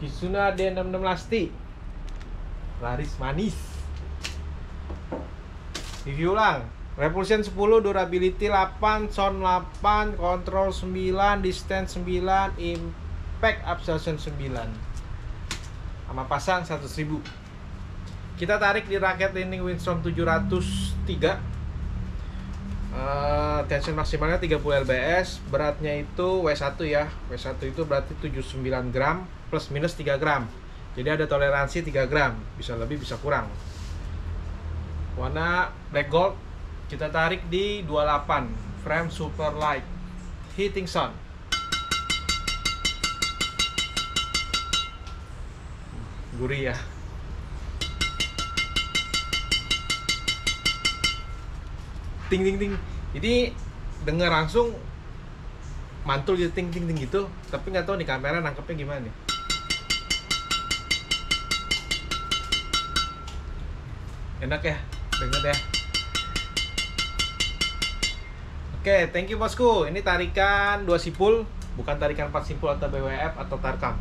Kizuna D66 Lasti. Laris manis. Review ulang. Repulsion 10, durability 8, sound 8, control 9, distance 9, impact absorption 9. Sama pasang 100.000. Kita tarik di raket landing Windstorm 703. Tension maksimalnya 30 lbs, beratnya itu W1 ya. W1 itu berarti 79 gram plus minus 3 gram. Jadi ada toleransi 3 gram, bisa lebih bisa kurang. Warna black gold. Kita tarik di 28. Frame super light. Heating sound. Gurih ya. Ting ting ting. Jadi dengar langsung mantul gitu ting ting ting gitu, tapi nggak tahu nih kamera nangkepnya gimana nih. Enak ya, denger ya. Oke, thank you bosku. Ini tarikan 2 simpul, bukan tarikan 4 simpul atau BWF atau tarkam.